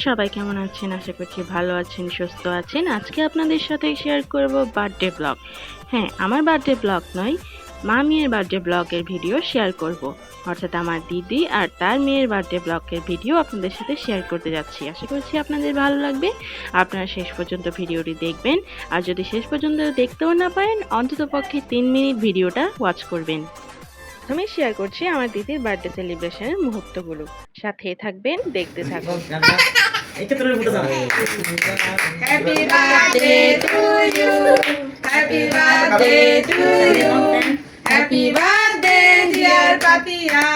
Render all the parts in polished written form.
সবাই কেমন আছেন? আশা করছি ভালো আছেন, সুস্থ আছেন। আজকে আপনাদের সাথে শেয়ার করব বার্থডে ব্লগ। হ্যাঁ, আমার বার্থডে ব্লগ নয়, মেয়ের বার্থডে ব্লগের ভিডিও শেয়ার করব। অর্থাৎ আমার দিদি আর তার মেয়ের বার্থডে ব্লগের ভিডিও আপনাদের সাথে শেয়ার করতে যাচ্ছি। আশা করছি আপনাদের ভালো লাগবে। আপনারা শেষ পর্যন্ত ভিডিওটি দেখবেন। আর যদি শেষ পর্যন্ত দেখতেও না পারেন, অন্ততপক্ষে 3 মিনিট ভিডিওটা ওয়াচ করবেন। প্রথমে শেয়ার করছি আমার দিদির বার্থডে সেলিব্রেশনের মুহূর্তগুলো। সাথে থাকবেন, দেখতে থাকুন। Happy birthday to you. Happy birthday to you. Happy birthday dear Papiya.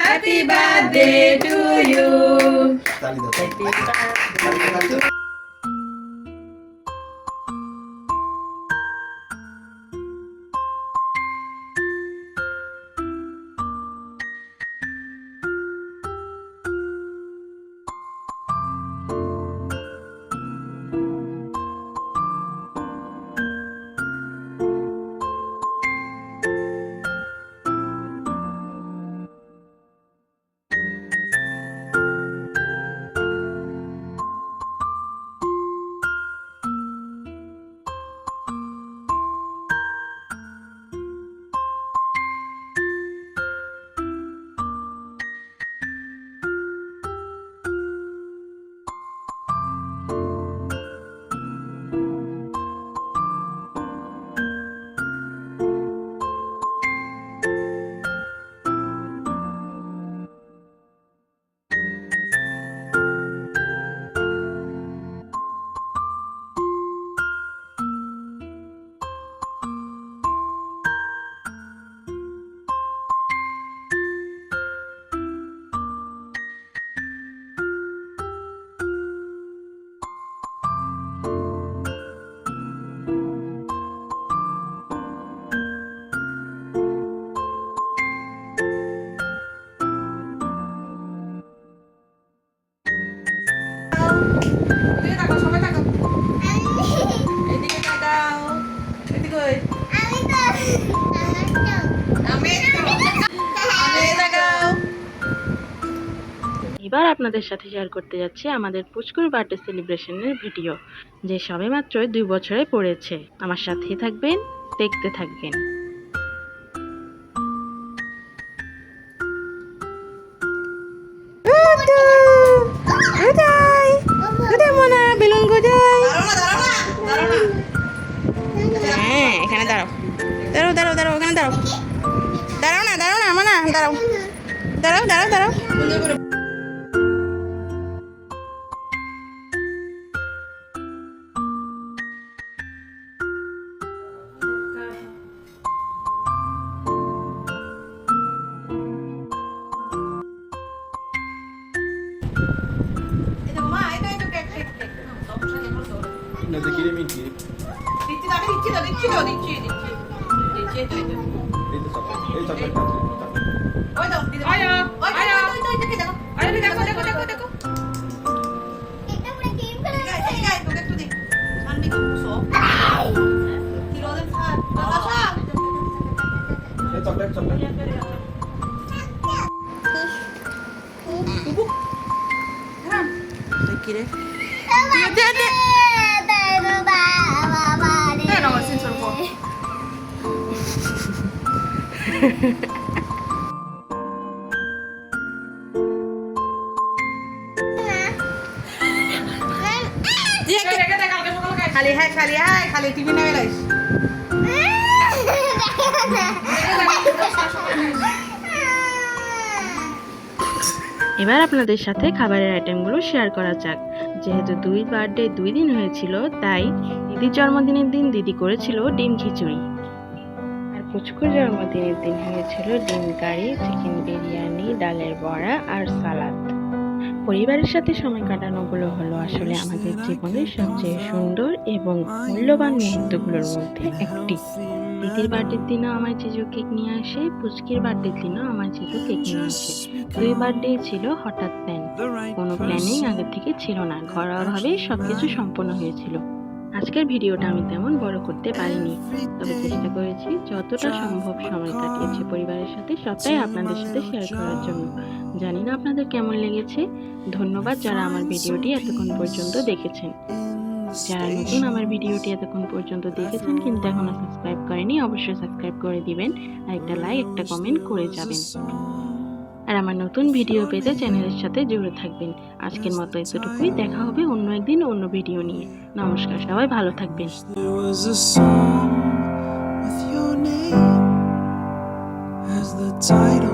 Happy birthday to you. Happy birthday. এদিকে তাকাও, সবাই তাকাও। এদিকে তাকাও। এদিকে ওই। আমি তাকাও। এবার আপনাদের সাথে শেয়ার করতে যাচ্ছি আমাদের পুচকুর বার্থডে সেলিব্রেশনের ভিডিও, যে সবেমাত্র 2 বছরে পড়েছে। আমার সাথেই থাকবেন, দেখতে থাকবেন। হ্যাঁ, এখানে দাঁড়াও। দাঁড়াও, ওখানে দাঁড়াও। দাঁড়াও না, আমার না, দাঁড়াও। খালি টিভি নেবে লাইস এবার আপনাদের সাথে খাবারের আইটেমগুলো শেয়ার করা যাক। যেহেতু 2 বার্থডে 2 দিন হয়েছিল, তাই দিদির জন্মদিনের দিন দিদি করেছিল ডিম খিচুড়ি, আর পুচকুর জন্মদিনের দিন হয়েছিল ডিম কারি, চিকেন বিরিয়ানি, ডালের বড়া আর সালাদ। পরিবারের সাথে সময় কাটানোগুলো হলো আসলে আমাদের জীবনের সবচেয়ে সুন্দর এবং মূল্যবান মুহূর্তগুলোর মধ্যে একটি। দিদির বার্থডের দিনও আমার জিজু কেক নিয়ে আসে, পুচকির বার্থডের দিনও আমার জিজু কেক নিয়ে আসে। 2 বার্থডে ছিল হঠাৎ প্ল্যান, কোনো প্ল্যানিং আগে থেকে ছিল না, ঘরোয়াভাবে সবকিছু সম্পন্ন হয়েছিল। আজকের ভিডিওটা আমি তেমন বড় করতে পারিনি, তবে চেষ্টা করেছি যতটা সম্ভব সময় কাটিয়েছি পরিবারের সাথে সবটাই আপনাদের সাথে শেয়ার করার জন্য। জানি না আপনাদের কেমন লেগেছে। ধন্যবাদ যারা আমার ভিডিওটি এতক্ষণ পর্যন্ত দেখেছেন। যারা নতুন আমার ভিডিওটি এতক্ষণ পর্যন্ত দেখেছেন কিন্তু এখনো সাবস্ক্রাইব করেনি, অবশ্যই সাবস্ক্রাইব করে দিবেন আর একটা লাইক একটা কমেন্ট করে যাবেন। আর আমার নতুন ভিডিও পেতে চ্যানেলের সাথে জুড়ে থাকবেন। আজকের মতো এতটুকুই, দেখা হবে অন্য একদিন অন্য ভিডিও নিয়ে। নমস্কার, সবাই ভালো থাকবেন। There was a song with your name as the title